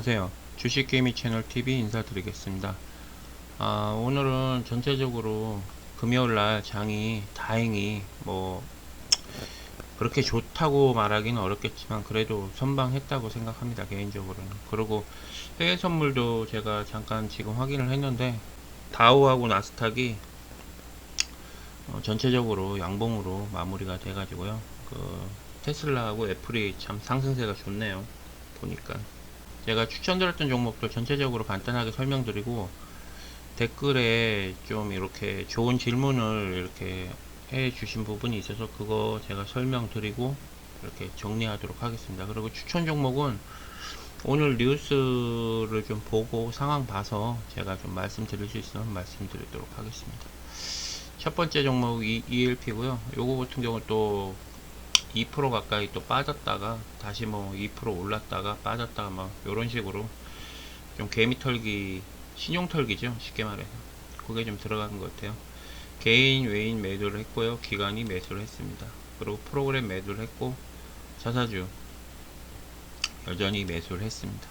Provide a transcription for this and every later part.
안녕하세요. 주식개미 채널 TV 인사드리겠습니다. 오늘은 전체적으로 금요일날 장이 다행히 그렇게 좋다고 말하기는 어렵겠지만 그래도 선방했다고 생각합니다. 개인적으로는. 그리고 해외 선물도 제가 잠깐 지금 확인을 했는데 다우하고 나스닥이 전체적으로 양봉으로 마무리가 돼가지고요. 테슬라하고 애플이 참 상승세가 좋네요. 보니까 제가 추천드렸던 종목들 전체적으로 간단하게 설명드리고 댓글에 좀 이렇게 좋은 질문을 이렇게 해 주신 부분이 있어서 그거 제가 설명드리고 이렇게 정리하도록 하겠습니다. 그리고 추천 종목은 오늘 뉴스를 좀 보고 상황 봐서 제가 좀 말씀드릴 수 있으면 말씀드리도록 하겠습니다. 첫 번째 종목 ELP고요. 요거 같은 경우 또 2% 가까이 또 빠졌다가 다시 2% 올랐다가 빠졌다가 요런 식으로 좀 개미 털기, 신용 털기죠. 쉽게 말해서. 그게 좀 들어간 것 같아요. 개인, 외인 매도를 했고요. 기관이 매수를 했습니다. 그리고 프로그램 매도를 했고, 자사주 여전히 매수를 했습니다.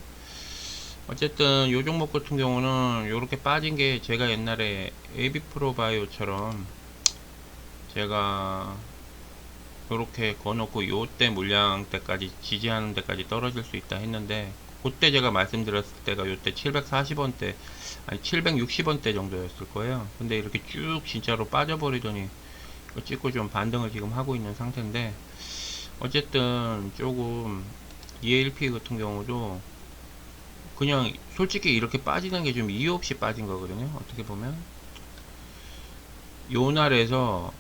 어쨌든 요 종목 같은 경우는 요렇게 빠진 게 제가 옛날에 AB프로바이오처럼 제가 요렇게 거놓고 요때 물량 때까지 지지하는 데까지 떨어질 수 있다 했는데 그때 제가 말씀드렸을 때가 요때 740원대 아니 760원대 정도였을 거예요. 근데 이렇게 쭉 진짜로 빠져버리더니 찍고 좀 반등을 지금 하고 있는 상태인데 어쨌든 조금 ELP 같은 경우도 그냥 솔직히 이렇게 빠지는 게 좀 이유 없이 빠진 거거든요. 어떻게 보면 요날에서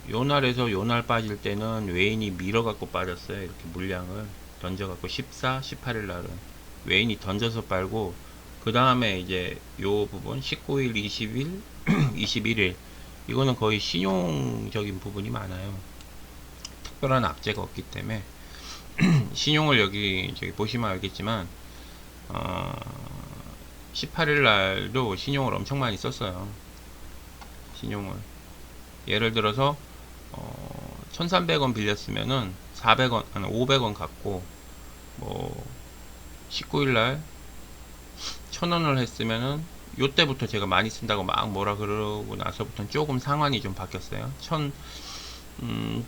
빠질 때는 외인이 밀어갖고 빠졌어요. 이렇게 물량을 던져갖고 14, 18일 날은 외인이 던져서 빨고 그 다음에 이제 요 부분 19일, 20일, 21일 이거는 거의 신용적인 부분이 많아요. 특별한 악재가 없기 때문에 신용을 여기 저기 보시면 알겠지만 18일 날도 신용을 엄청 많이 썼어요. 신용을 예를 들어서 1300원 빌렸으면은 400원, 500원 갖고 19일날 1000원을 했으면은 요때부터 제가 많이 쓴다고 막 뭐라 그러고 나서부터는 조금 상황이 좀 바뀌었어요.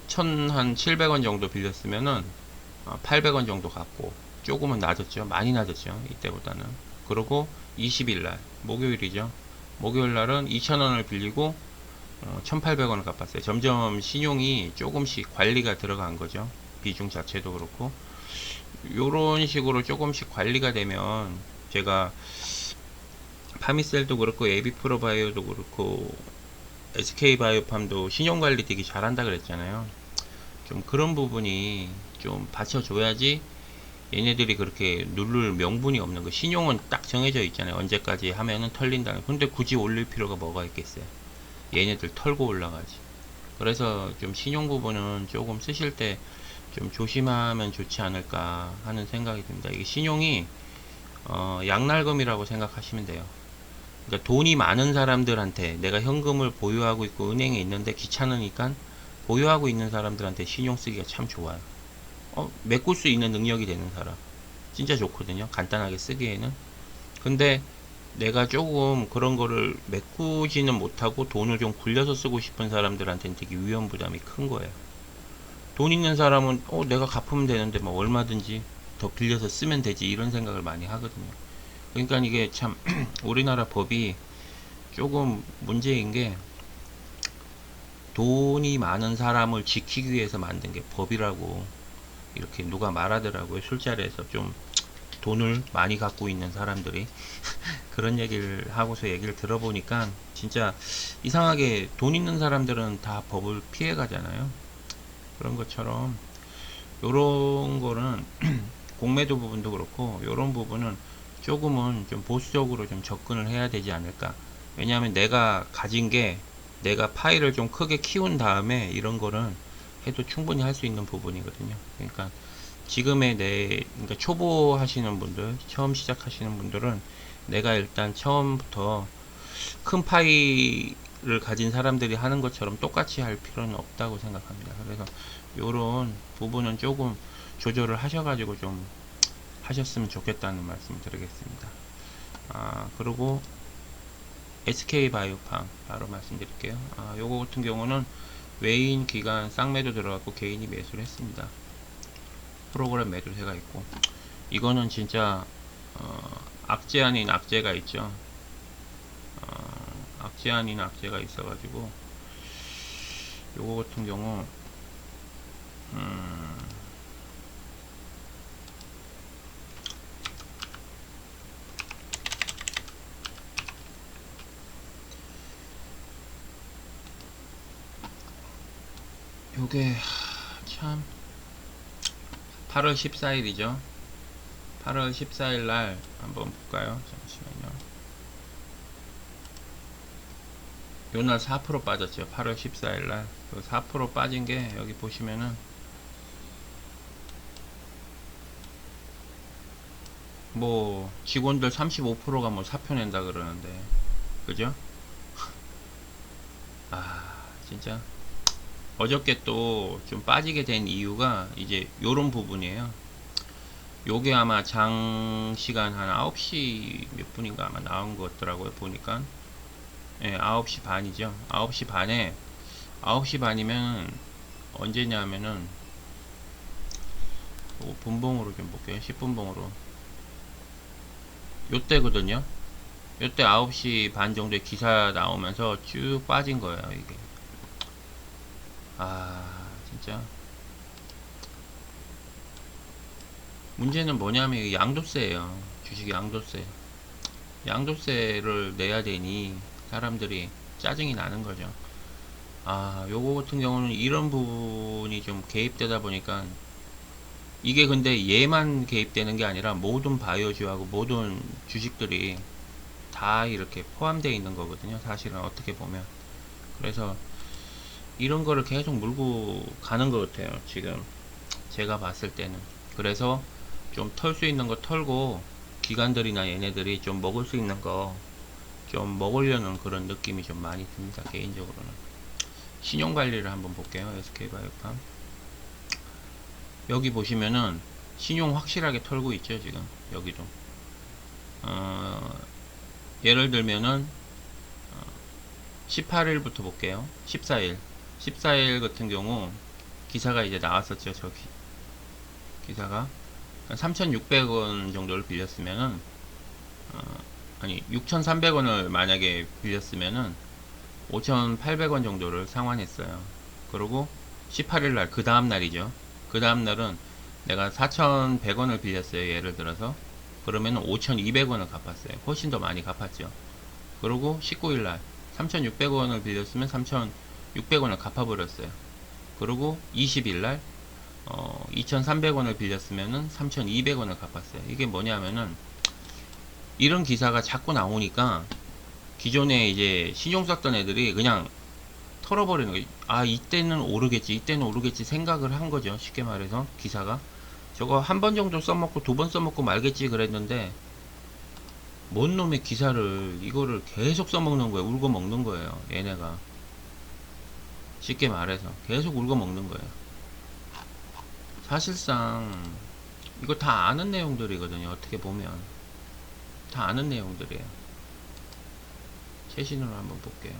1700원 정도 빌렸으면은 800원 정도 갖고 조금은 낮았죠. 많이 낮았죠. 이때보다는. 그리고 20일날 목요일이죠. 목요일날은 2000원을 빌리고 1800원을 갚았어요. 점점 신용이 조금씩 관리가 들어간 거죠. 비중 자체도 그렇고 요런 식으로 조금씩 관리가 되면 제가 파미셀도 그렇고 에비프로바이오도 그렇고 SK바이오팜도 신용관리 되게 잘한다 그랬잖아요. 좀 그런 부분이 좀 받쳐줘야지 얘네들이 그렇게 누를 명분이 없는 거. 신용은 딱 정해져 있잖아요. 언제까지 하면은 털린다는. 근데 굳이 올릴 필요가 뭐가 있겠어요. 얘네들 털고 올라가지. 그래서 좀 신용 부분은 조금 쓰실 때 좀 조심하면 좋지 않을까 하는 생각이 듭니다. 이게 신용이 양날검이라고 생각하시면 돼요. 그러니까 돈이 많은 사람들한테 내가 현금을 보유하고 있고 은행에 있는데 귀찮으니까 보유하고 있는 사람들한테 신용 쓰기가 참 좋아요. 메꿀 수 있는 능력이 되는 사람 진짜 좋거든요. 간단하게 쓰기에는. 근데 내가 조금 그런 거를 메꾸지는 못하고 돈을 좀 굴려서 쓰고 싶은 사람들한테는 되게 위험 부담이 큰 거예요. 돈 있는 사람은 내가 갚으면 되는데 뭐 얼마든지 더 빌려서 쓰면 되지 이런 생각을 많이 하거든요. 그러니까 이게 참 우리나라 법이 조금 문제인 게 돈이 많은 사람을 지키기 위해서 만든 게 법이라고 이렇게 누가 말하더라고요. 술자리에서 좀 돈을 많이 갖고 있는 사람들이 그런 얘기를 하고서 얘기를 들어보니까 진짜 이상하게 돈 있는 사람들은 다 법을 피해 가잖아요. 그런 것처럼 요런 거는 공매도 부분도 그렇고 요런 부분은 조금은 좀 보수적으로 좀 접근을 해야 되지 않을까. 왜냐하면 내가 가진 게 내가 파일을 좀 크게 키운 다음에 이런 거는 해도 충분히 할 수 있는 부분이거든요. 그러니까 지금의 그러니까 초보 하시는 분들, 처음 시작하시는 분들은 내가 일단 처음부터 큰 파일을 가진 사람들이 하는 것처럼 똑같이 할 필요는 없다고 생각합니다. 그래서 요런 부분은 조금 조절을 하셔가지고 좀 하셨으면 좋겠다는 말씀 드리겠습니다. 그리고 SK바이오팜 바로 말씀드릴게요. 요거 같은 경우는 외인 기간 쌍매도 들어갔고 개인이 매수를 했습니다. 프로그램 매도세가 있고, 이거는 진짜 악재 아닌 악재가 있죠. 악재 아닌 악재가 있어가지고 요거 같은 경우 요게 참 8월 14일이죠. 8월 14일 날 한번 볼까요? 잠시만요. 요날 4% 빠졌죠. 8월 14일 날. 그 4% 빠진 게 여기 보시면은 뭐 직원들 35%가 뭐 사표 낸다 그러는데, 그죠? 진짜 어저께 또 좀 빠지게 된 이유가 이제 요런 부분이에요. 요게 아마 장시간 한 9시 몇 분인가 아마 나온 것 같더라고요. 보니까 9시 반이죠. 9시 반에 9시 반이면 언제냐면은 분봉으로 좀 볼게요. 10분봉으로 요때거든요. 요때 9시 반 정도에 기사 나오면서 쭉 빠진 거예요. 이게 진짜 문제는 뭐냐면 이 양도세예요. 주식 양도세. 양도세를 내야 되니 사람들이 짜증이 나는 거죠. 요거 같은 경우는 이런 부분이 좀 개입되다 보니까, 이게 근데 얘만 개입되는 게 아니라 모든 바이오주하고 모든 주식들이 다 이렇게 포함되어 있는 거거든요. 사실은 어떻게 보면. 그래서 이런 거를 계속 물고 가는 것 같아요. 지금 제가 봤을 때는. 그래서 좀 털 수 있는 거 털고 기관들이나 얘네들이 좀 먹을 수 있는 거 좀 먹으려는 그런 느낌이 좀 많이 듭니다. 개인적으로는. 신용관리를 한번 볼게요. SK바이오팜. 여기 보시면은 신용 확실하게 털고 있죠. 지금 여기도 예를 들면은 18일부터 볼게요. 14일 같은 경우 기사가 이제 나왔었죠. 저기 기사가 3,600원 정도를 빌렸으면은 아니 6,300원을 만약에 빌렸으면은 5,800원 정도를 상환했어요. 그리고 18일날 그 다음날이죠. 그 다음날은 내가 4,100원을 빌렸어요. 예를 들어서 그러면 5,200원을 갚았어요. 훨씬 더 많이 갚았죠. 그리고 19일날 3,600원을 빌렸으면 3,600원을 갚아버렸어요. 그리고 20일날 2,300원을 빌렸으면은 3,200원을 갚았어요. 이게 뭐냐면은 이런 기사가 자꾸 나오니까 기존에 이제 신용 썼던 애들이 그냥 털어버리는 거예요. 이때는 오르겠지, 이때는 오르겠지 생각을 한 거죠. 쉽게 말해서 기사가 저거 한 번 정도 써먹고 두 번 써먹고 말겠지 그랬는데, 뭔 놈의 기사를 이거를 계속 써먹는 거예요. 울고 먹는 거예요. 얘네가 쉽게 말해서 계속 울고 먹는 거예요. 사실상 이거 다 아는 내용들이거든요. 어떻게 보면 다 아는 내용들이에요. 최신으로 한번 볼게요.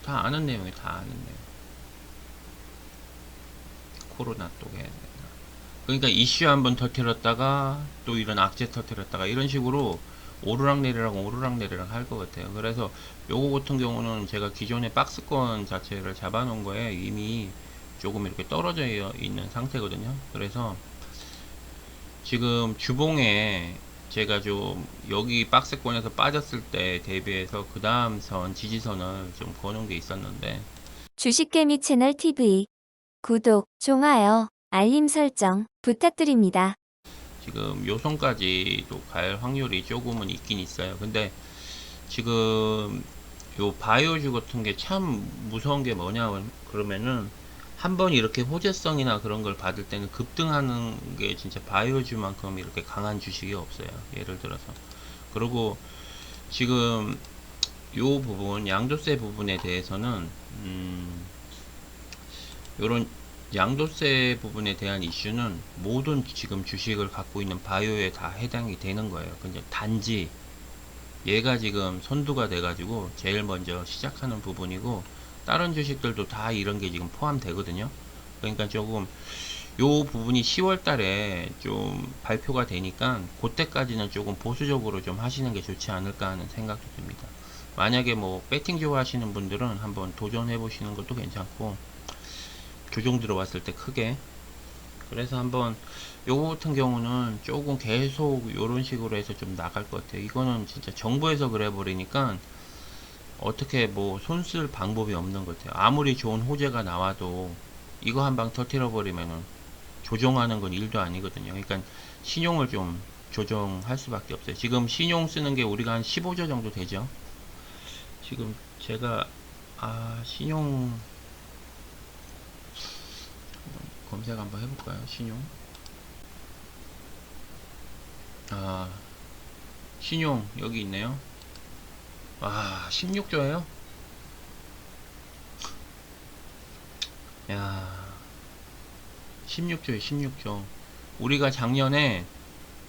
다 아는 내용이 다 아는 내용. 코로나 또 해야 되나. 그러니까 이슈 한번 터뜨렸다가 또 이런 악재 터뜨렸다가 이런 식으로 오르락내리락 할 것 같아요. 그래서 요거 같은 경우는 제가 기존의 박스권 자체를 잡아 놓은 거에 이미 조금 이렇게 떨어져 있는 상태거든요. 그래서 지금 주봉에 제가 좀 여기 박스권에서 빠졌을 때 대비해서 그 다음 선 지지선을 좀 거는 게 있었는데, 주식개미 채널 TV 구독, 좋아요, 알림 설정 부탁드립니다. 지금 요 선까지도 갈 확률이 조금은 있긴 있어요. 근데 지금 요 바이오주 같은 게 참 무서운 게 뭐냐 그러면은 한번 이렇게 호재성이나 그런 걸 받을 때는 급등하는 게 진짜 바이오주만큼 이렇게 강한 주식이 없어요. 예를 들어서. 그리고 지금 요 부분 양도세 부분에 대해서는 요런 양도세 부분에 대한 이슈는 모든 지금 주식을 갖고 있는 바이오에 다 해당이 되는 거예요. 근데 단지 얘가 지금 선두가 돼가지고 제일 먼저 시작하는 부분이고, 다른 주식들도 다 이런 게 지금 포함되거든요. 그러니까 조금 요 부분이 10월 달에 좀 발표가 되니까 그때까지는 조금 보수적으로 좀 하시는 게 좋지 않을까 하는 생각도 듭니다. 만약에 뭐 배팅 좋아하시는 분들은 한번 도전해 보시는 것도 괜찮고, 조정 들어왔을 때 크게, 그래서 한번 요거 같은 경우는 조금 계속 요런 식으로 해서 좀 나갈 것 같아요. 이거는 진짜 정부에서 그래 버리니까 어떻게 뭐 손쓸 방법이 없는 것 같아요. 아무리 좋은 호재가 나와도 이거 한 방 터트려 버리면은 조정하는 건 일도 아니거든요. 그러니까 신용을 좀 조정할 수밖에 없어요. 지금 신용 쓰는 게 우리가 한 15조 정도 되죠. 지금 제가 신용 검색 한번 해볼까요? 신용. 아, 신용 여기 있네요. 16조예요? 야, 16조에 16조. 우리가 작년에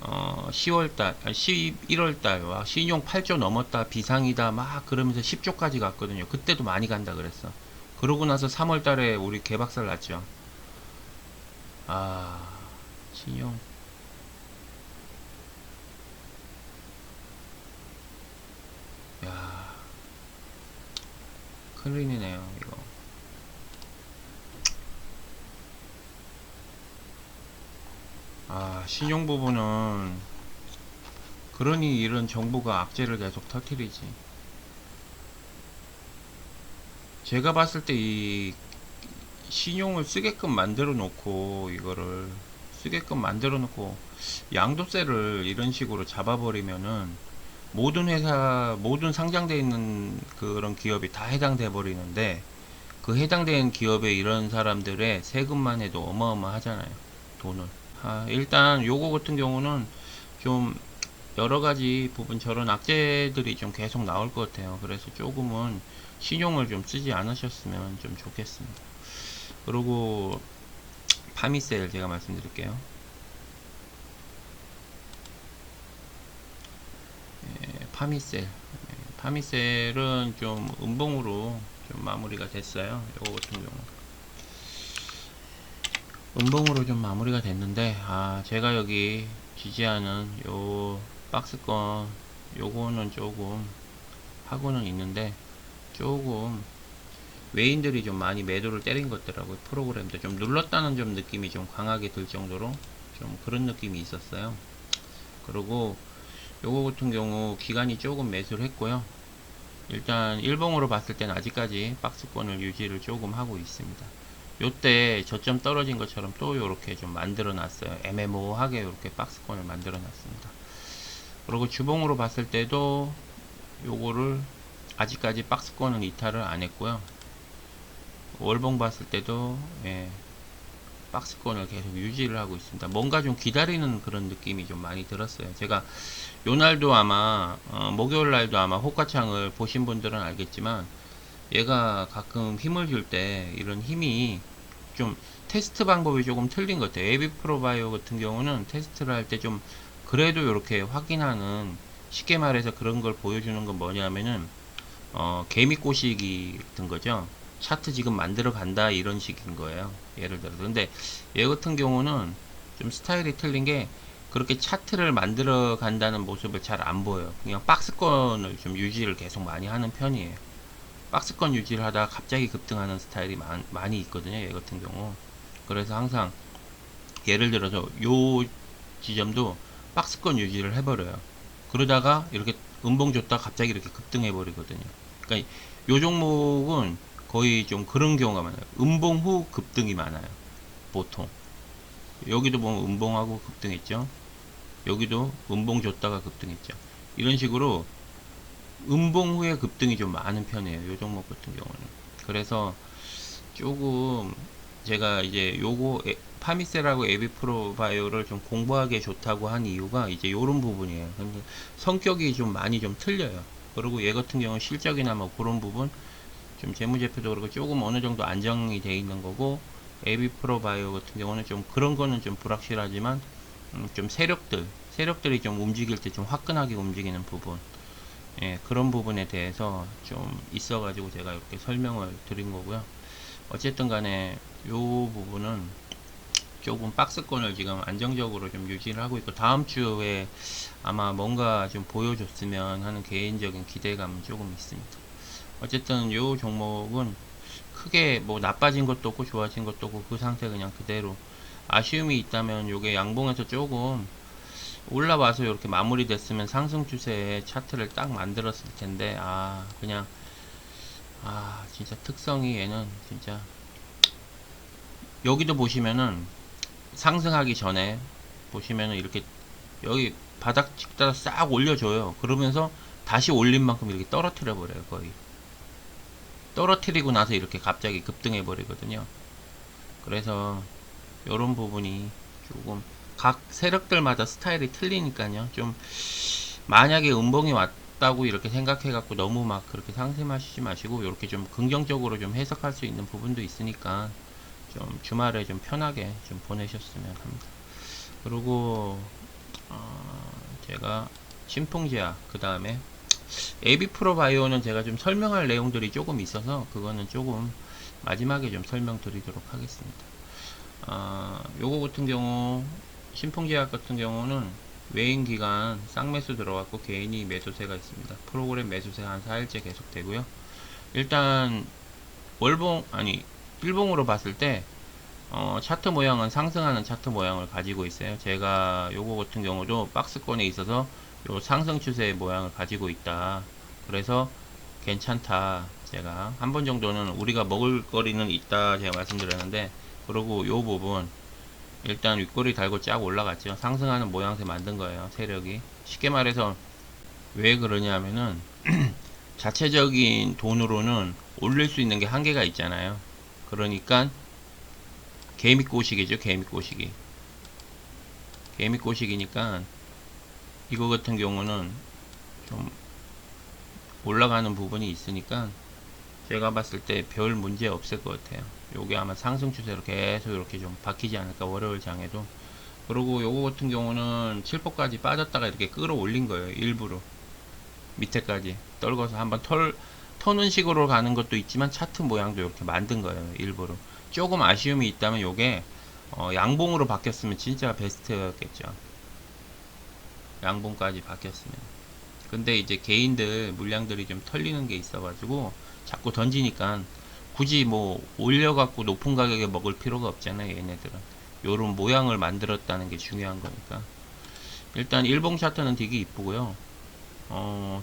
10월달, 11월달 와 신용 8조 넘었다, 비상이다 막 그러면서 10조까지 갔거든요. 그때도 많이 간다 그랬어. 그러고 나서 3월달에 우리 개박살 났죠. 아, 신용. 야, 큰일이네요 이거. 신용 부분은 그러니 이런 정부가 악재를 계속 터뜨리지. 제가 봤을 때 이 신용을 쓰게끔 만들어 놓고, 이거를 쓰게끔 만들어 놓고 양도세를 이런 식으로 잡아버리면은 모든 회사, 모든 상장되어 있는 그런 기업이 다 해당돼 버리는데, 그 해당된 기업에 이런 사람들의 세금만 해도 어마어마하잖아요, 돈을. 일단 요거 같은 경우는 좀 여러 가지 부분 저런 악재들이 좀 계속 나올 것 같아요. 그래서 조금은 신용을 좀 쓰지 않으셨으면 좀 좋겠습니다. 그리고 파미셀 제가 말씀드릴게요. 파미셀. 파미셀은 좀 음봉으로 좀 마무리가 됐어요. 요거 같은 경우. 음봉으로 좀 마무리가 됐는데, 제가 여기 지지하는 요 박스권, 요거는 조금 하고는 있는데, 조금 외인들이 좀 많이 매도를 때린 것 같더라고요. 프로그램도 좀 눌렀다는 좀 느낌이 좀 강하게 들 정도로 좀 그런 느낌이 있었어요. 그리고 요거 같은 경우 기간이 조금 매수를 했고요. 일단 일봉으로 봤을 때는 아직까지 박스권을 유지를 조금 하고 있습니다. 요때 저점 떨어진 것처럼 또 요렇게 좀 만들어 놨어요. 애매모호하게 요렇게 박스권을 만들어 놨습니다. 그리고 주봉으로 봤을 때도 요거를 아직까지 박스권은 이탈을 안 했고요. 월봉 봤을 때도 박스권을 계속 유지를 하고 있습니다. 뭔가 좀 기다리는 그런 느낌이 좀 많이 들었어요. 제가 요날도 아마 목요일 날도 아마 호가창을 보신 분들은 알겠지만, 얘가 가끔 힘을 줄 때 이런 힘이 좀 테스트 방법이 조금 틀린 것 같아요. 에비프로바이오 같은 경우는 테스트를 할 때 좀 그래도 이렇게 확인하는, 쉽게 말해서 그런 걸 보여주는 건 뭐냐면은 개미 꼬시기 같은 거죠. 차트 지금 만들어 간다 이런 식인 거예요. 예를 들어서. 근데 얘 같은 경우는 좀 스타일이 틀린 게, 그렇게 차트를 만들어 간다는 모습을 잘 안 보여요. 그냥 박스권을 좀 유지를 계속 많이 하는 편이에요. 박스권 유지를 하다가 갑자기 급등하는 스타일이 많이 있거든요. 얘 같은 경우. 그래서 항상 예를 들어서 요 지점도 박스권 유지를 해버려요. 그러다가 이렇게 음봉 줬다 갑자기 이렇게 급등해 버리거든요. 그러니까 요 종목은 거의 좀 그런 경우가 많아요. 음봉 후 급등이 많아요. 보통. 여기도 보면 음봉하고 급등했죠. 여기도 음봉 줬다가 급등했죠. 이런 식으로 음봉 후에 급등이 좀 많은 편이에요. 요 종목 같은 경우는. 그래서 조금 제가 이제 요거 파미셀하고 에비프로바이오를 좀 공부하기에 좋다고 한 이유가 이제 요런 부분이에요. 근데 성격이 좀 많이 좀 틀려요. 그리고 얘 같은 경우는 실적이나 뭐 그런 부분, 좀 재무제표도 그렇고 조금 어느 정도 안정이 돼 있는 거고, AB 프로바이오 같은 경우는 좀 그런 거는 좀 불확실하지만 좀 세력들이 좀 움직일 때 좀 화끈하게 움직이는 부분, 예, 그런 부분에 대해서 좀 있어가지고 제가 이렇게 설명을 드린 거고요. 어쨌든 간에 요 부분은 조금 박스권을 지금 안정적으로 좀 유지를 하고 있고, 다음 주에 아마 뭔가 좀 보여줬으면 하는 개인적인 기대감은 조금 있습니다. 어쨌든 요 종목은 크게 뭐 나빠진 것도 없고 좋아진 것도 없고 그 상태 그냥 그대로. 아쉬움이 있다면 요게 양봉에서 조금 올라와서 이렇게 마무리됐으면 상승 추세의 차트를 딱 만들었을 텐데, 그냥 진짜 특성이 얘는 진짜, 여기도 보시면은 상승하기 전에 보시면은 이렇게 여기 바닥 찍다가 싹 올려줘요. 그러면서 다시 올린 만큼 이렇게 떨어뜨려 버려요. 거의 떨어뜨리고 나서 이렇게 갑자기 급등해 버리거든요. 그래서 이런 부분이 조금 각 세력들마다 스타일이 틀리니까요. 좀 만약에 음봉이 왔다고 이렇게 생각해 갖고 너무 막 그렇게 상심하시지 마시고, 이렇게 좀 긍정적으로 좀 해석할 수 있는 부분도 있으니까 좀 주말에 좀 편하게 좀 보내셨으면 합니다. 그리고 제가 신풍제약, 그 다음에 AB프로바이오는 제가 좀 설명할 내용들이 조금 있어서 그거는 조금 마지막에 좀 설명드리도록 하겠습니다. 요거 같은 경우 신풍제약 같은 경우는 외인 기간 쌍매수 들어갔고 개인이 매수세가 있습니다. 프로그램 매수세 한 4일째 계속 되고요. 일단 월봉 일봉으로 봤을 때 차트 모양은 상승하는 차트 모양을 가지고 있어요. 제가 요거 같은 경우도 박스권에 있어서 요 상승 추세의 모양을 가지고 있다. 그래서 괜찮다. 제가 한 번 정도는 우리가 먹을 거리는 있다 제가 말씀드렸는데, 그리고 요 부분 일단 윗꼬리 달고 쫙 올라갔죠. 상승하는 모양새 만든 거예요. 세력이. 쉽게 말해서 왜 그러냐면은 자체적인 돈으로는 올릴 수 있는 게 한계가 있잖아요. 그러니까 개미꼬시기죠. 개미꼬시기. 개미꼬시기니까 이거 같은 경우는 좀 올라가는 부분이 있으니까 제가 봤을 때 별 문제 없을 것 같아요. 요게 아마 상승 추세로 계속 이렇게 좀 바뀌지 않을까, 월요일 장에도. 그리고 요거 같은 경우는 7포까지 빠졌다가 이렇게 끌어올린 거예요. 일부러 밑에까지 떨궈서 한번 터는 식으로 가는 것도 있지만 차트 모양도 이렇게 만든 거예요. 일부러. 조금 아쉬움이 있다면 요게 양봉으로 바뀌었으면 진짜 베스트였겠죠. 양봉까지 바뀌었으면. 근데 이제 개인들 물량들이 좀 털리는 게 있어가지고 자꾸 던지니까 굳이 뭐 올려갖고 높은 가격에 먹을 필요가 없잖아요. 얘네들은 요런 모양을 만들었다는 게 중요한 거니까. 일단 일봉 차트는 되게 이쁘고요.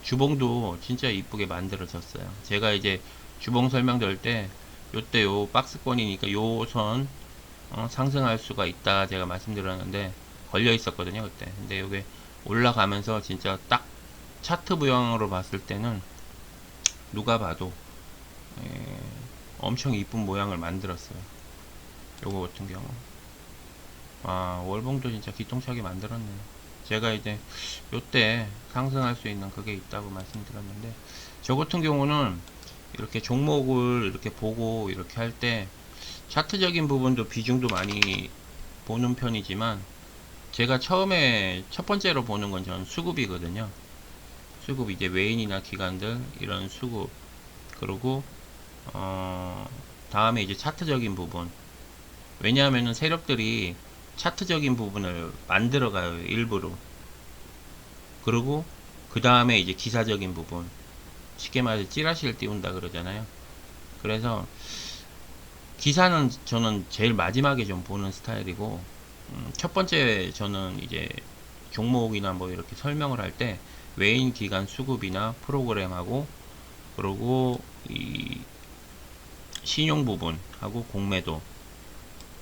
주봉도 진짜 이쁘게 만들어졌어요. 제가 이제 주봉 설명드릴 때 요때 요 박스권이니까 요 선 상승할 수가 있다 제가 말씀드렸는데 걸려 있었거든요 그때. 근데 요게 올라가면서 진짜 딱 차트 모양으로 봤을 때는 누가 봐도 엄청 이쁜 모양을 만들었어요. 요거 같은 경우 월봉도 진짜 기똥차게 만들었네요. 제가 이제 요때 상승할 수 있는 그게 있다고 말씀드렸는데, 저 같은 경우는 이렇게 종목을 이렇게 보고 이렇게 할 때 차트적인 부분도 비중도 많이 보는 편이지만, 제가 처음에 첫 번째로 보는 건 저는 수급이거든요. 수급, 이제 외인이나 기관들 이런 수급, 그리고 다음에 이제 차트적인 부분. 왜냐하면은 세력들이 차트적인 부분을 만들어가요, 일부러. 그리고 그 다음에 이제 기사적인 부분, 쉽게 말해서 찌라시를 띄운다 그러잖아요. 그래서 기사는 저는 제일 마지막에 좀 보는 스타일이고, 첫 번째 저는 이제 종목이나 뭐 이렇게 설명을 할 때 외인 기간 수급이나 프로그램하고, 그리고 이 신용 부분하고 공매도,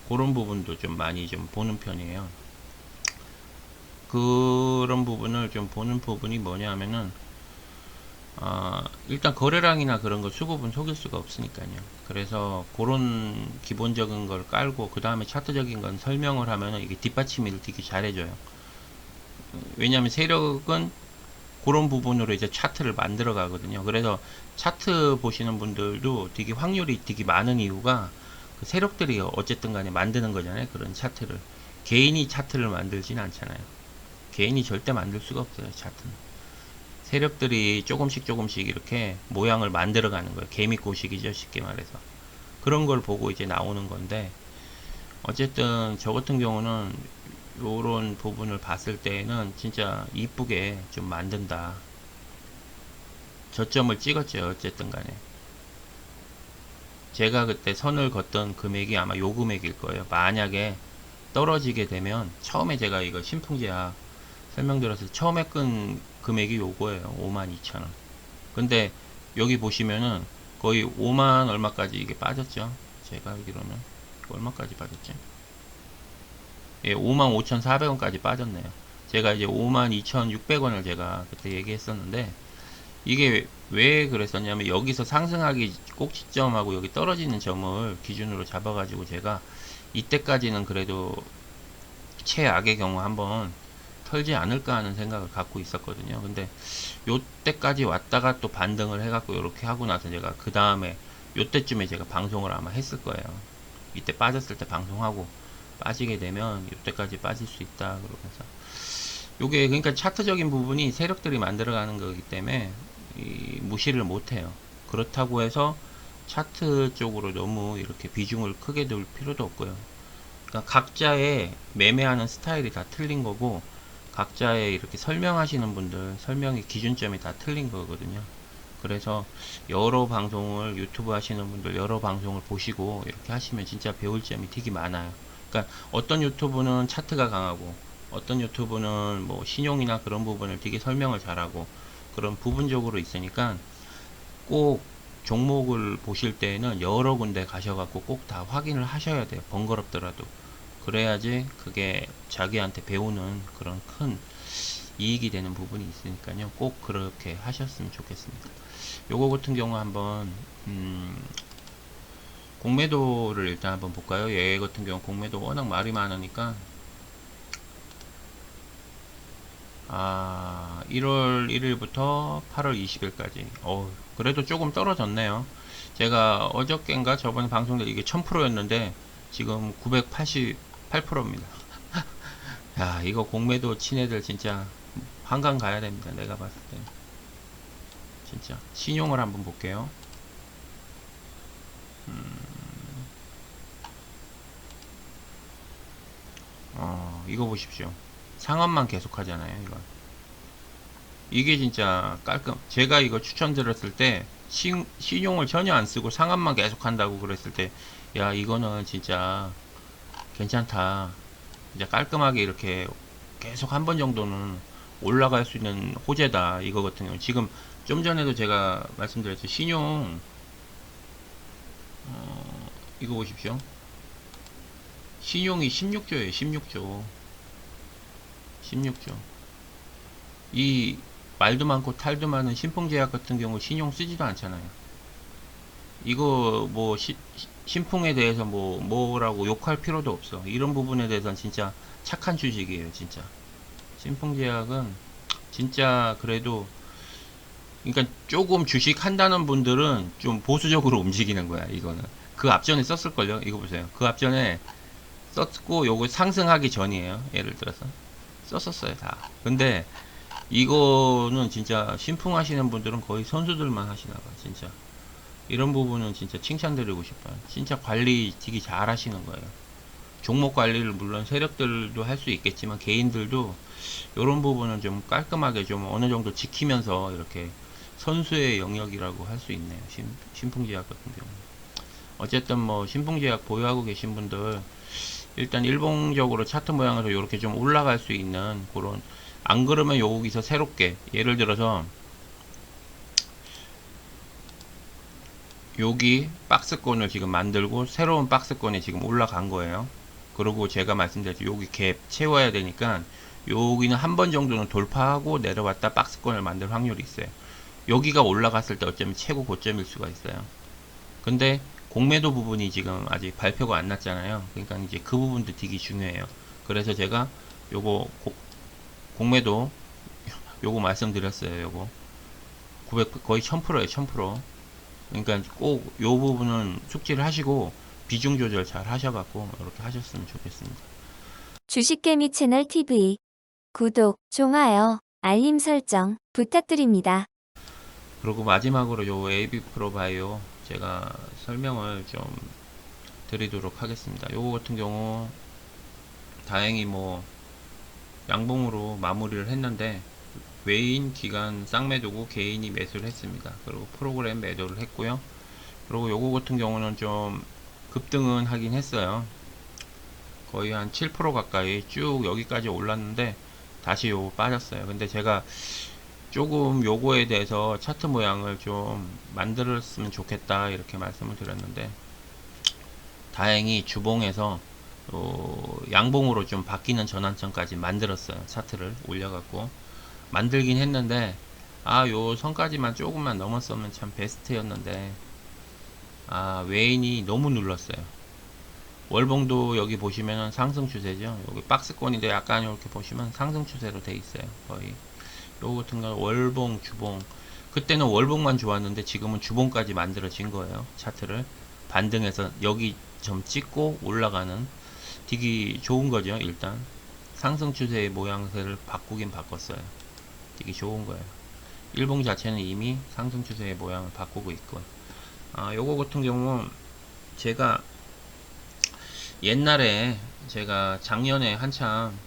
그런 부분도 좀 많이 좀 보는 편이에요. 그런 부분을 좀 보는 부분이 뭐냐면은 일단 거래량이나 그런 거 수급은 속일 수가 없으니까요. 그래서 그런 기본적인 걸 깔고 그 다음에 차트적인 건 설명을 하면은 이게 뒷받침을 되게 잘해줘요. 왜냐하면 세력은 그런 부분으로 이제 차트를 만들어 가거든요. 그래서 차트 보시는 분들도 되게 확률이 되게 많은 이유가, 그 그 세력들이 어쨌든 간에 만드는 거잖아요. 그런 차트를. 개인이 차트를 만들진 않잖아요. 개인이 절대 만들 수가 없어요. 차트는. 세력들이 조금씩 조금씩 이렇게 모양을 만들어 가는 거예요. 개미꼬식이죠. 쉽게 말해서. 그런 걸 보고 이제 나오는 건데, 어쨌든 저 같은 경우는 요런 부분을 봤을 때는 진짜 이쁘게 좀 만든다. 저점을 찍었죠. 어쨌든 간에. 제가 그때 선을 걷던 금액이 아마 요 금액일 거예요. 만약에 떨어지게 되면, 처음에 제가 이거 신풍제약 설명드렸을 때 처음에 끈 금액이 요거예요. 52,000원. 근데 여기 보시면은 거의 5만 얼마까지 이게 빠졌죠. 제가 알기로는 얼마까지 빠졌지? 예, 55,400원까지 빠졌네요. 제가 이제 52,600원을 제가 그때 얘기했었는데, 이게 왜 그랬었냐면 여기서 상승하기 꼭지점하고 여기 떨어지는 점을 기준으로 잡아가지고 제가 이때까지는 그래도 최악의 경우 한번 털지 않을까 하는 생각을 갖고 있었거든요. 근데 요때까지 왔다가 또 반등을 해갖고 이렇게 하고 나서 제가 그 다음에 요때쯤에 제가 방송을 아마 했을 거예요. 이때 빠졌을 때 방송하고, 빠지게 되면 요때까지 빠질 수 있다 그러면서, 요게 그러니까 차트적인 부분이 세력들이 만들어가는 거기 때문에 무시를 못해요. 그렇다고 해서 차트 쪽으로 너무 이렇게 비중을 크게 둘 필요도 없고요. 그러니까 각자의 매매하는 스타일이 다 틀린 거고, 각자의 이렇게 설명하시는 분들 설명의 기준점이 다 틀린 거거든요. 그래서 여러 방송을, 유튜브 하시는 분들 여러 방송을 보시고 이렇게 하시면 진짜 배울 점이 되게 많아요. 그러니까 어떤 유튜브는 차트가 강하고, 어떤 유튜브는 뭐 신용이나 그런 부분을 되게 설명을 잘하고, 그런 부분적으로 있으니까 꼭 종목을 보실 때에는 여러 군데 가셔갖고 꼭 다 확인을 하셔야 돼요. 번거롭더라도. 그래야지 그게 자기한테 배우는 그런 큰 이익이 되는 부분이 있으니까요. 꼭 그렇게 하셨으면 좋겠습니다. 요거 같은 경우 한번 공매도를 일단 한번 볼까요? 얘 같은 경우 공매도 워낙 말이 많으니까, 1월 1일부터 8월 20일까지. 그래도 조금 떨어졌네요. 제가 어저께인가 저번에 방송 때 이게 1000%였는데 지금 988%입니다. 야, 이거 공매도 친 애들 진짜 한강 가야 됩니다. 내가 봤을 때. 진짜. 신용을 한번 볼게요. 이거 보십시오. 상한만 계속 하잖아요, 이거. 이게 진짜 깔끔. 제가 이거 추천드렸을 때 신용을 전혀 안 쓰고 상한만 계속 한다고 그랬을 때, 야, 이거는 진짜 괜찮다. 진짜 깔끔하게 이렇게 계속 한 번 정도는 올라갈 수 있는 호재다. 이거 같은 경우 지금 좀 전에도 제가 말씀드렸죠. 신용, 이거 보십시오. 신용이 16조예요. 16조. 16조. 이 말도 많고 탈도 많은 신풍제약 같은 경우 신용 쓰지도 않잖아요. 이거 뭐 신풍에 대해서 뭐라고 욕할 필요도 없어. 이런 부분에 대해서는 진짜 착한 주식이에요. 진짜 신풍제약은 진짜 그래도, 그러니까 조금 주식 한다는 분들은 좀 보수적으로 움직이는 거야. 이거는 그 앞전에 썼을걸요. 이거 보세요. 그 앞전에 썼고 요거 상승하기 전이에요. 예를 들어서 썼었어요 다. 근데 이거는 진짜 신풍 하시는 분들은 거의 선수들만 하시나봐. 진짜 이런 부분은 진짜 칭찬드리고 싶어요. 진짜 관리 되게 잘 하시는 거예요. 종목 관리를 물론 세력들도 할 수 있겠지만 개인들도 이런 부분은 좀 깔끔하게 좀 어느 정도 지키면서 이렇게 선수의 영역이라고 할 수 있네요. 신풍제약 같은 경우. 어쨌든 뭐 신풍제약 보유하고 계신 분들 일단 일봉적으로 차트 모양으로 이렇게 좀 올라갈 수 있는 그런, 안 그러면 여기서 새롭게 예를 들어서 여기 박스권을 지금 만들고 새로운 박스권에 지금 올라간 거예요. 그리고 제가 말씀드렸죠. 여기 갭 채워야 되니까 여기는 한 번 정도는 돌파하고 내려왔다 박스권을 만들 확률이 있어요. 여기가 올라갔을 때 어쩌면 최고 고점일 수가 있어요. 근데 공매도 부분이 지금 아직 발표가 안 났잖아요. 그러니까 이제 그 부분도 되게 중요해요. 그래서 제가 요거 공매도 요거 말씀드렸어요. 요거 900 거의 1000%예요. 1000%. 그러니까 꼭 요 부분은 숙지를 하시고, 비중 조절 잘 하셔갖고 이렇게 하셨으면 좋겠습니다. 주식개미 채널 TV 구독, 좋아요, 알림 설정 부탁드립니다. 그리고 마지막으로 요 AB 프로바이오 제가 설명을 좀 드리도록 하겠습니다. 요거 같은 경우 다행히 뭐 양봉으로 마무리를 했는데 외인 기간 쌍매도고 개인이 매수를 했습니다. 그리고 프로그램 매도를 했고요. 그리고 요거 같은 경우는 좀 급등은 하긴 했어요. 거의 한 7% 가까이 쭉 여기까지 올랐는데 다시 요거 빠졌어요. 근데 제가 조금 요거에 대해서 차트 모양을 좀 만들었으면 좋겠다 이렇게 말씀을 드렸는데 다행히 주봉에서 양봉으로 좀 바뀌는 전환점까지 만들었어요. 차트를 올려갖고 만들긴 했는데 요 선까지만 조금만 넘었으면 참 베스트였는데 외인이 너무 눌렀어요. 월봉도 여기 보시면은 상승 추세죠. 여기 박스권인데 약간 이렇게 보시면 상승 추세로 돼 있어요. 거의 요거 같은 거 월봉, 주봉. 그때는 월봉만 좋았는데 지금은 주봉까지 만들어진 거예요. 차트를 반등해서 여기 점 찍고 올라가는 되게 좋은 거죠. 일단 상승 추세의 모양새를 바꾸긴 바꿨어요. 되게 좋은 거예요. 일봉 자체는 이미 상승 추세의 모양을 바꾸고 있고 요거 같은 경우 제가 옛날에 제가 작년에 한참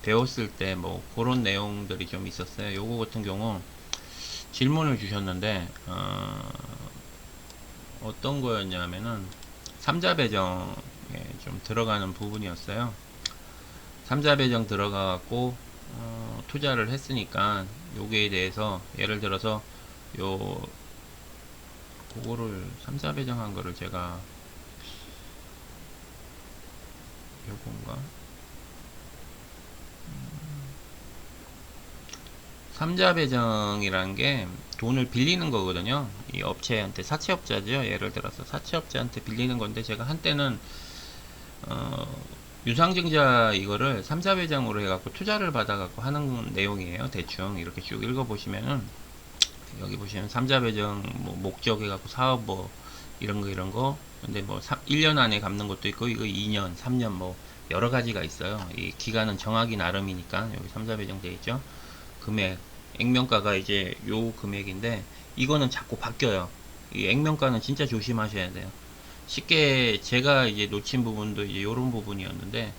배웠을 때 뭐 그런 내용들이 좀 있었어요. 요거 같은 경우 질문을 주셨는데 어떤 거였냐면은 삼자 배정에 좀 들어가는 부분이었어요. 삼자 배정 들어가 갖고 투자를 했으니까 요게에 대해서 예를 들어서 그거를 삼자 배정한 거를 제가 요건가 삼자 배정이라는 게 돈을 빌리는 거거든요. 이 업체한테 사채업자죠. 예를 들어서 사채업자한테 빌리는 건데 제가 한때는 유상증자 이거를 삼자 배정으로 해갖고 투자를 받아갖고 하는 내용이에요. 대충 이렇게 쭉 읽어보시면은 여기 보시면 삼자 배정 뭐 목적 해갖고 사업 뭐 이런 거 근데 뭐 1년 안에 갚는 것도 있고 이거 2년 3년 뭐 여러 가지가 있어요. 이 기간은 정하기 나름이니까 여기 삼자 배정 되어 있죠. 금액 액면가가 이제 요 금액인데 이거는 자꾸 바뀌어요. 이 액면가는 진짜 조심하셔야 돼요. 쉽게 제가 이제 놓친 부분도 이제 요런 부분이었는데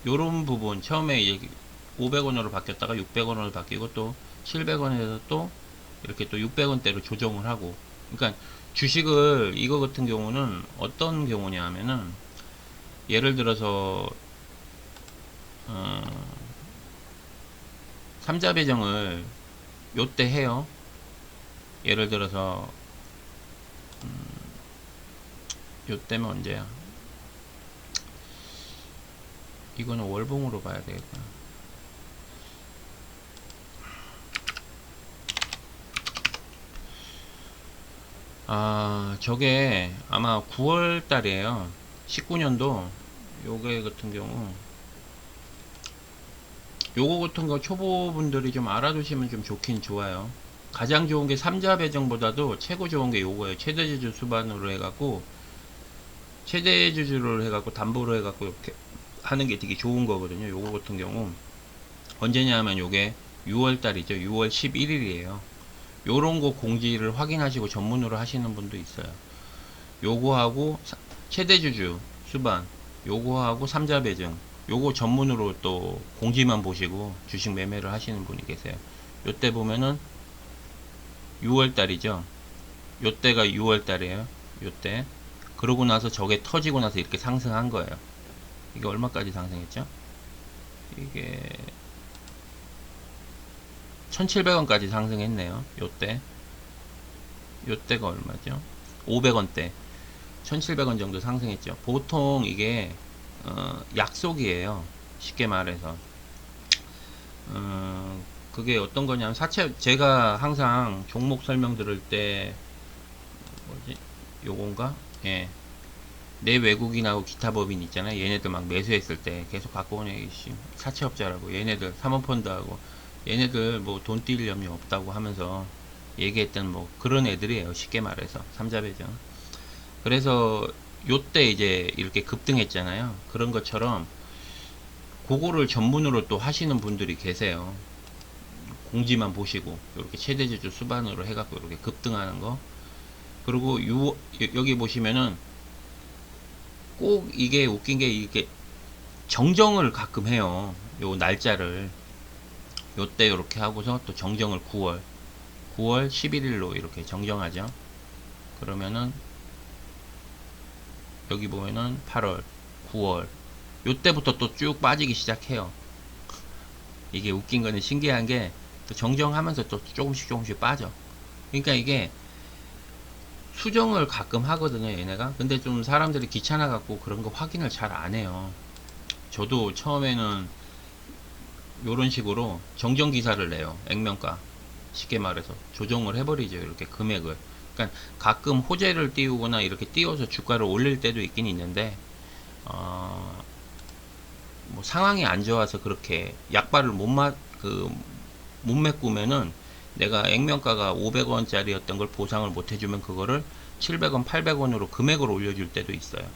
요런 부분 처음에 이제 500원으로 바뀌었다가 600원으로 바뀌고 또 700원에서 또 이렇게 또 600원대로 조정을 하고 그러니까 주식을 이거 같은 경우는 어떤 경우냐 하면은 예를 들어서 삼자 배정을 요때 해요. 예를 들어서 요때면 언제야? 이거는 월봉으로 봐야 되겠구나. 저게 아마 9월 달이에요. 19년도 요게 같은 경우 요거 같은 거 초보분들이 좀 알아두시면 좀 좋긴 좋아요. 가장 좋은 게 삼자 배정보다도 최고 좋은 게 요거예요. 최대주주 수반으로 해갖고 최대주주를 해갖고 담보로 해갖고 이렇게 하는 게 되게 좋은 거거든요. 요거 같은 경우 언제냐 하면 요게 6월 달이죠. 6월 11일이에요. 요런 거 공지를 확인하시고 전문으로 하시는 분도 있어요. 요거하고 최대주주 수반 요거하고 삼자 배정 요거 전문으로 또 공지만 보시고 주식 매매를 하시는 분이 계세요. 요때 보면은 6월 달이죠. 요때가 6월 달이에요. 요때 그러고 나서 저게 터지고 나서 이렇게 상승한 거예요. 이게 얼마까지 상승했죠? 이게 1700원까지 상승했네요. 요때가 얼마죠? 500원대 1700원 정도 상승했죠. 보통 이게 약속이에요. 쉽게 말해서 그게 어떤 거냐면 제가 항상 종목 설명 들을 때 뭐지? 요건가? 예. 내 외국인하고 기타 법인 있잖아요. 얘네들 막 매수했을 때 계속 갖고 오네. 사채업자라고 얘네들 사모펀드하고 얘네들 뭐 돈 뛸 염려 없다고 하면서 얘기했던 뭐 그런 애들이에요. 쉽게 말해서 삼자배정. 그래서 요때 이제 이렇게 급등했잖아요. 그런 것처럼 그거를 전문으로 또 하시는 분들이 계세요. 공지만 보시고 이렇게 최대주주 수반으로 해갖고 이렇게 급등하는 거. 그리고 여기 보시면은 꼭 이게 웃긴 게 이게 정정을 가끔 해요. 요 날짜를 요때 이렇게 하고서 또 정정을 9월 11일로 이렇게 정정하죠. 그러면은 여기 보면은 8월 9월 요때부터 또 쭉 빠지기 시작해요. 이게 웃긴 거는 신기한 게 또 정정하면서 또 조금씩 빠져. 그러니까 이게 수정을 가끔 하거든요, 얘네가. 근데 좀 사람들이 귀찮아 갖고 그런 거 확인을 잘 안 해요. 저도 처음에는 요런 식으로 정정 기사를 내요. 액면가. 쉽게 말해서 조정을 해버리죠, 이렇게 금액을. 그러니까 가끔 호재를 띄우거나 이렇게 띄워서 주가를 올릴 때도 있긴 있는데 뭐 상황이 안 좋아서 그렇게 약발을 못 메꾸면은 내가 액면가가 500원짜리였던 걸 보상을 못 해주면 그거를 700원, 800원으로 금액을 올려줄 때도 있어요.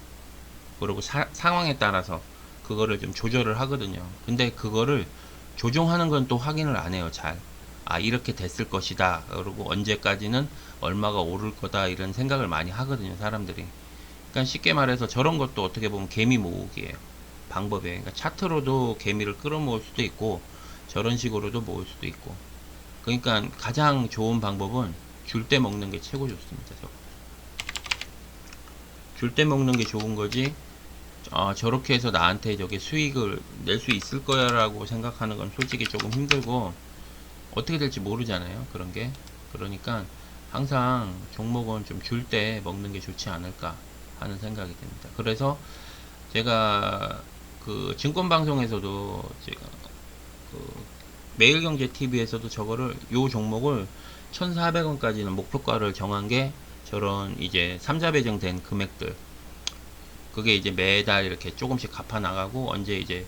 그리고 상황에 따라서 그거를 좀 조절을 하거든요. 근데 그거를 조정하는 건 또 확인을 안 해요, 잘. 아, 이렇게 됐을 것이다. 그리고 언제까지는 얼마가 오를 거다. 이런 생각을 많이 하거든요, 사람들이. 그러니까 쉽게 말해서 저런 것도 어떻게 보면 개미 모으기예요. 방법이에요. 그러니까 차트로도 개미를 끌어모을 수도 있고, 저런 식으로도 모을 수도 있고. 그러니까 가장 좋은 방법은 줄 때 먹는 게 최고 좋습니다. 줄 때 먹는 게 좋은 거지. 저렇게 해서 나한테 저게 수익을 낼 수 있을 거야 라고 생각하는 건 솔직히 조금 힘들고 어떻게 될지 모르잖아요, 그런 게. 그러니까 항상 종목은 좀 줄 때 먹는 게 좋지 않을까 하는 생각이 듭니다. 그래서 제가 그 증권방송에서도 제가 그 매일경제TV에서도 저거를 요 종목을 1,400원까지는 목표가를 정한 게 저런 이제 3자 배정된 금액들, 그게 이제 매달 이렇게 조금씩 갚아 나가고 언제 이제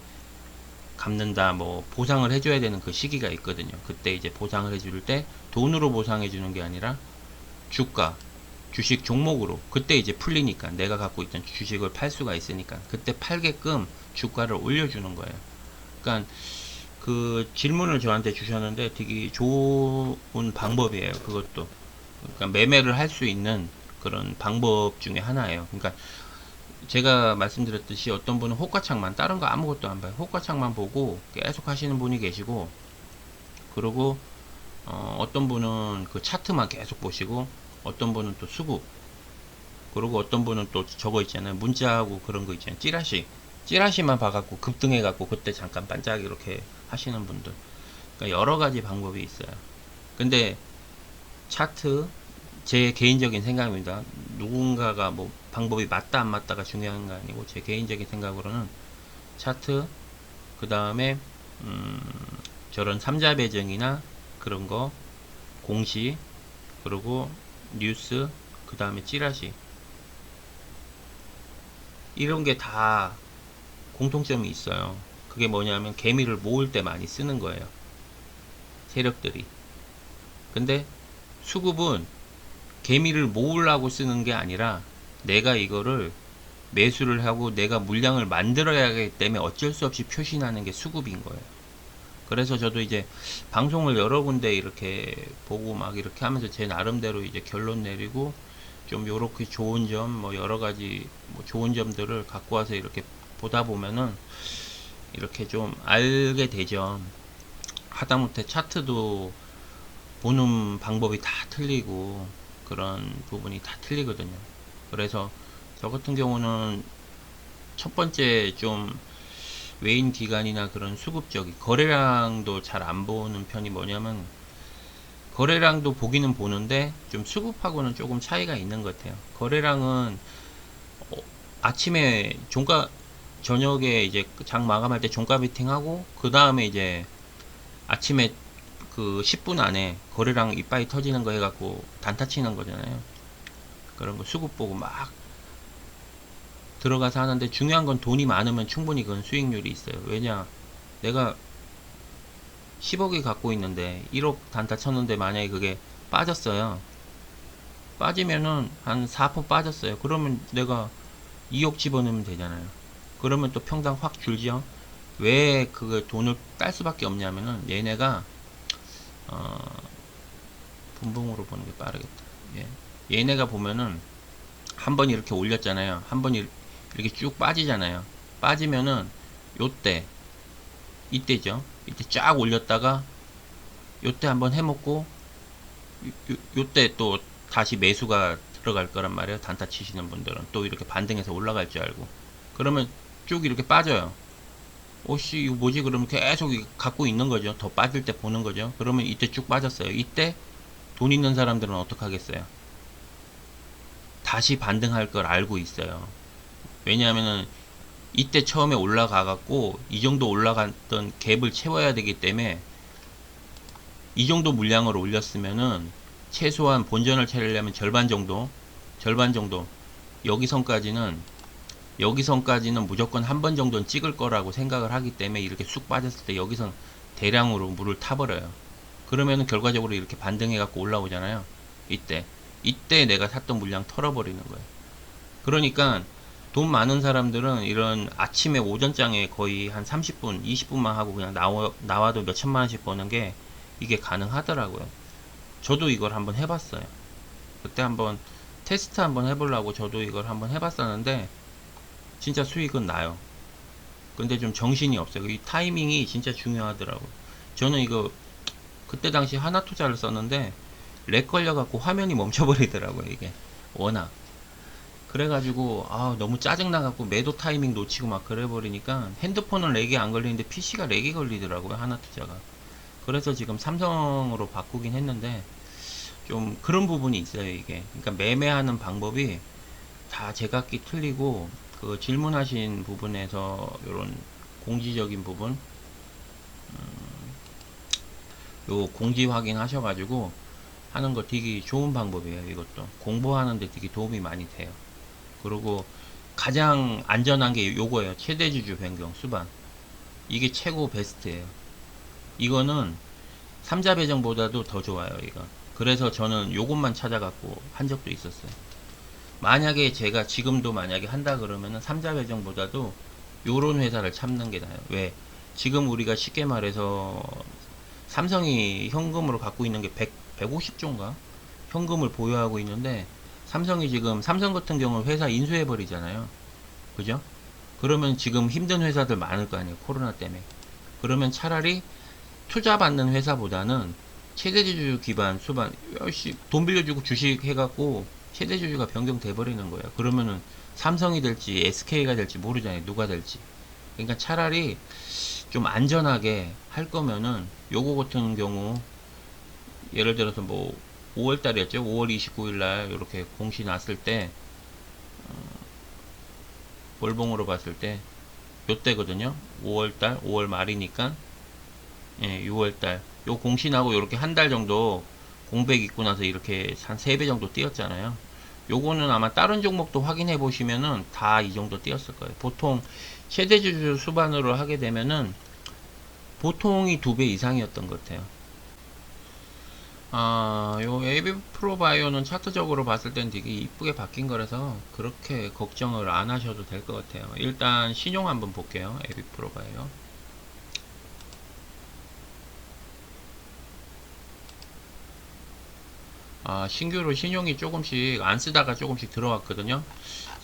갚는다 뭐 보상을 해줘야 되는 그 시기가 있거든요. 그때 이제 보상을 해줄 때 돈으로 보상해 주는 게 아니라 주가 주식 종목으로 그때 이제 풀리니까 내가 갖고 있던 주식을 팔 수가 있으니까 그때 팔게끔 주가를 올려주는 거예요. 그러니까 그 질문을 저한테 주셨는데 되게 좋은 방법이에요. 그것도. 그러니까 매매를 할 수 있는 그런 방법 중에 하나예요. 그러니까 제가 말씀드렸듯이 어떤 분은 호가창만, 다른 거 아무것도 안 봐요. 호가창만 보고 계속 하시는 분이 계시고, 그리고 어떤 분은 그 차트만 계속 보시고, 어떤 분은 또 수급, 그리고 어떤 분은 또 저거 있잖아요. 문자하고 그런 거 있잖아요. 찌라시만 봐갖고 급등해갖고 그때 잠깐 반짝 이렇게 하시는 분들. 그러니까 여러 가지 방법이 있어요. 근데 차트, 제 개인적인 생각입니다. 누군가가 뭐 방법이 맞다 안 맞다가 중요한 거 아니고 제 개인적인 생각으로는 차트, 그 다음에 저런 3자 배정이나 그런 거, 공시, 그리고 뉴스, 그 다음에 찌라시, 이런 게 다 공통점이 있어요. 그게 뭐냐면 개미를 모을 때 많이 쓰는 거예요, 세력들이. 근데 수급은 개미를 모으려고 쓰는 게 아니라 내가 이거를 매수를 하고 내가 물량을 만들어야 하기 때문에 어쩔 수 없이 표시나는 게 수급인 거예요. 그래서 저도 이제 방송을 여러 군데 이렇게 보고 막 이렇게 하면서 제 나름대로 이제 결론 내리고 좀 요렇게 좋은 점, 뭐 여러 가지 뭐 좋은 점들을 갖고 와서 이렇게 보다 보면은 이렇게 좀 알게 되죠. 하다못해 차트도 보는 방법이 다 틀리고 그런 부분이 다 틀리거든요. 그래서 저 같은 경우는 첫 번째 좀 외인 기관이나 그런 수급적인 거래량도 잘 안 보는 편이 뭐냐면, 거래량도 보기는 보는데 좀 수급하고는 조금 차이가 있는 것 같아요. 거래량은 아침에 저녁에 이제 장 마감할 때 종가 미팅하고 그 다음에 이제 아침에 그 10분 안에 거래량 이빠이 터지는 거 해갖고 단타 치는 거잖아요. 그런 거 수급 보고 막 들어가서 하는데, 중요한 건 돈이 많으면 충분히 그건 수익률이 있어요. 왜냐, 내가 10억이 갖고 있는데 1억 단타 쳤는데 만약에 그게 빠졌어요. 빠지면은 한 4% 빠졌어요. 그러면 내가 2억 집어넣으면 되잖아요. 그러면 또 평당 확 줄죠. 왜 그 돈을 딸 수밖에 없냐면은 얘네가 분봉으로 보는 게 빠르겠다. 예. 얘네가 보면은 한 번 이렇게 올렸잖아요. 한 번 이렇게 쭉 빠지잖아요. 빠지면은 요때 이때죠. 이때 쫙 올렸다가 요때 한번 해먹고 요때 또 다시 매수가 들어갈 거란 말이에요. 단타 치시는 분들은 또 이렇게 반등해서 올라갈 줄 알고 그러면 쭉 이렇게 빠져요. 오씨 이거 뭐지? 그러면 계속 갖고 있는 거죠. 더 빠질 때 보는 거죠. 그러면 이때 쭉 빠졌어요. 이때 돈 있는 사람들은 어떻게 하겠어요? 다시 반등할 걸 알고 있어요. 왜냐하면은 이때 처음에 올라가 갖고 이 정도 올라갔던 갭을 채워야 되기 때문에 이 정도 물량을 올렸으면은 최소한 본전을 차리려면 절반 정도 여기선까지는 무조건 한 번 정도는 찍을 거라고 생각을 하기 때문에 이렇게 쑥 빠졌을 때 여기선 대량으로 물을 타버려요. 그러면은 결과적으로 이렇게 반등해 갖고 올라오잖아요. 이때 내가 샀던 물량 털어버리는 거예요. 그러니까 돈 많은 사람들은 이런 아침에 오전장에 거의 한 30분 20분만 하고 그냥 나와도 몇 천만 원씩 버는 게 이게 가능하더라고요. 저도 이걸 한번 해봤어요. 그때 한번 테스트 한번 해보려고 저도 이걸 한번 해봤었는데 진짜 수익은 나요. 근데 좀 정신이 없어요. 이 타이밍이 진짜 중요하더라고요. 저는 이거 그때 당시 하나투자를 썼는데 렉 걸려갖고 화면이 멈춰버리더라고요. 이게 워낙 그래가지고 너무 짜증나갖고 매도 타이밍 놓치고 막 그래버리니까 핸드폰은 렉이 안 걸리는데 PC가 렉이 걸리더라고요. 하나투자가. 그래서 지금 삼성으로 바꾸긴 했는데 좀 그런 부분이 있어요. 이게 그러니까 매매하는 방법이 다 제각기 틀리고 그 질문하신 부분에서 이런 공지적인 부분 요 공지 확인 하셔가지고 하는 거 되게 좋은 방법이에요. 이것도 공부하는데 되게 도움이 많이 돼요. 그리고 가장 안전한 게 요거예요. 최대주주 변경 수반. 이게 최고 베스트예요. 이거는 삼자 배정보다도 더 좋아요. 이거. 그래서 저는 요것만 찾아갖고 한 적도 있었어요. 만약에 제가 지금도 만약에 한다 그러면은 삼자 배정보다도 요런 회사를 참는 게 나아요. 왜? 지금 우리가 쉽게 말해서 삼성이 현금으로 갖고 있는 게 150조인가? 현금을 보유하고 있는데 삼성이 지금 삼성 같은 경우는 회사 인수해 버리잖아요. 그죠? 그러면 지금 힘든 회사들 많을 거 아니에요. 코로나 때문에. 그러면 차라리 투자 받는 회사보다는 최대주주 기반 수반 돈 빌려주고 주식 해갖고 최대주주가 변경돼 버리는 거예요. 그러면은 삼성이 될지 SK가 될지 모르잖아요. 누가 될지. 그러니까 차라리 좀 안전하게 할 거면은 요거 같은 경우 예를 들어서 뭐 5월달이었죠. 5월 29일날 이렇게 공시 났을 때 월봉으로 봤을 때 요때거든요. 5월달 5월 말이니까 6월달 요 공신하고 이렇게 한 달 정도 공백 있고 나서 이렇게 한 3배 정도 뛰었잖아요. 요거는 아마 다른 종목도 확인해 보시면은 다 이 정도 뛰었을 거예요. 보통 최대주주 수반으로 하게 되면은 보통이 2배 이상이었던 것 같아요. 요 AB 프로바이오는 차트적으로 봤을 땐 되게 이쁘게 바뀐 거라서 그렇게 걱정을 안 하셔도 될 것 같아요. 일단 신용 한번 볼게요. AB 프로바이오. 신규로 신용이 조금씩 안 쓰다가 조금씩 들어왔거든요.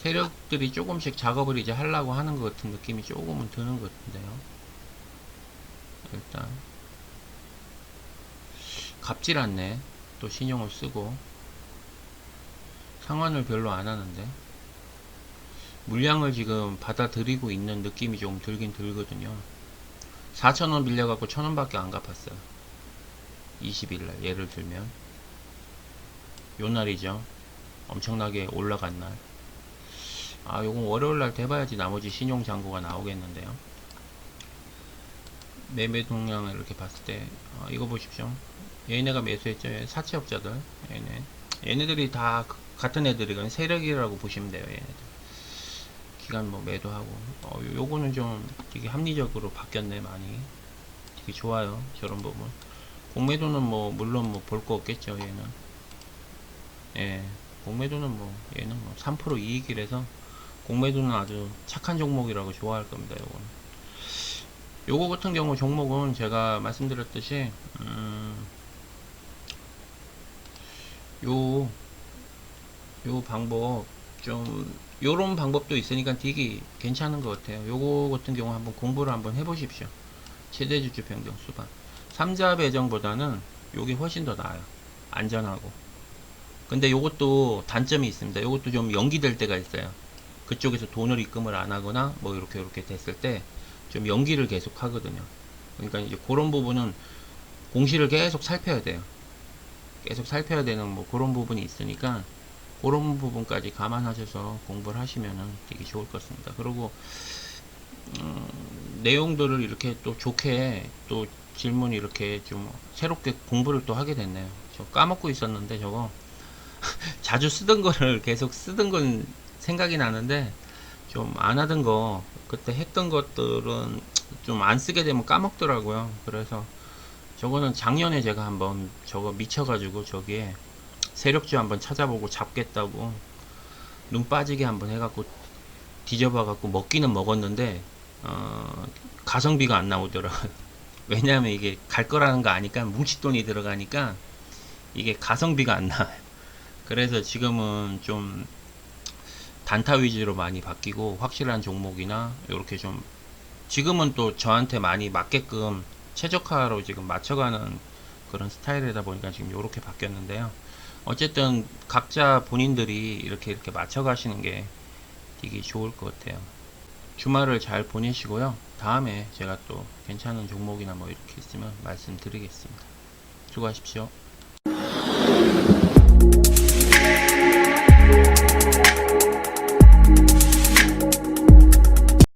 세력들이 조금씩 작업을 이제 하려고 하는 것 같은 느낌이 조금은 드는 것 같은데요. 일단 갚질 않네. 또 신용을 쓰고 상환을 별로 안 하는데 물량을 지금 받아들이고 있는 느낌이 좀 들긴 들거든요. 4,000원 빌려갖고 1,000원 밖에 안 갚았어요. 20일날 예를 들면 요 날이죠. 엄청나게 올라간 날. 요건 월요일날 돼봐야지 나머지 신용 잔고가 나오겠는데요. 매매 동향을 이렇게 봤을 때 이거 보십시오. 얘네가 매수했죠. 사채업자들. 얘네들이 다 같은 애들이거든요. 세력이라고 보시면 돼요. 얘네들. 기간 뭐 매도하고. 요거는 좀 되게 합리적으로 바뀌었네 많이. 되게 좋아요. 저런 부분. 공매도는 뭐 물론 뭐 볼 거 없겠죠. 얘는. 예, 공매도는 뭐 얘는 뭐 3% 이익이라서 공매도는 아주 착한 종목이라고 좋아할 겁니다. 요거 같은 경우 종목은 제가 말씀드렸듯이 요 요 방법 좀 요런 방법도 있으니까 되게 괜찮은 것 같아요. 요거 같은 경우 한번 공부를 한번 해보십시오. 최대 주주 변경 수반 3자 배정보다는 요게 훨씬 더 나아요. 안전하고. 근데 요것도 단점이 있습니다. 요것도 좀 연기될 때가 있어요. 그쪽에서 돈을 입금을 안 하거나 뭐 이렇게 됐을 때 좀 연기를 계속 하거든요. 그러니까 이제 그런 부분은 공시를 계속 살펴야 돼요. 계속 살펴야 되는 뭐 그런 부분이 있으니까 그런 부분까지 감안하셔서 공부를 하시면은 되게 좋을 것 같습니다. 그리고 내용들을 이렇게 또 좋게 또 질문 이렇게 좀 새롭게 공부를 또 하게 됐네요. 저 까먹고 있었는데 저거 자주 쓰던 거를 계속 쓰던 건 생각이 나는데 좀 안 하던 거 그때 했던 것들은 좀 안 쓰게 되면 까먹더라고요. 그래서 저거는 작년에 제가 한번 저거 미쳐가지고 저기에 세력주 한번 찾아보고 잡겠다고 눈 빠지게 한번 해갖고 뒤져봐갖고 먹기는 먹었는데 가성비가 안 나오더라고요. 왜냐하면 이게 갈 거라는 거 아니까 뭉칫돈이 들어가니까 이게 가성비가 안 나와요. 그래서 지금은 좀 단타 위주로 많이 바뀌고 확실한 종목이나 이렇게 좀 지금은 또 저한테 많이 맞게끔 최적화로 지금 맞춰가는 그런 스타일이다 보니까 지금 이렇게 바뀌었는데요. 어쨌든 각자 본인들이 이렇게 맞춰가시는 게 되게 좋을 것 같아요. 주말을 잘 보내시고요. 다음에 제가 또 괜찮은 종목이나 뭐 이렇게 있으면 말씀드리겠습니다. 수고하십시오.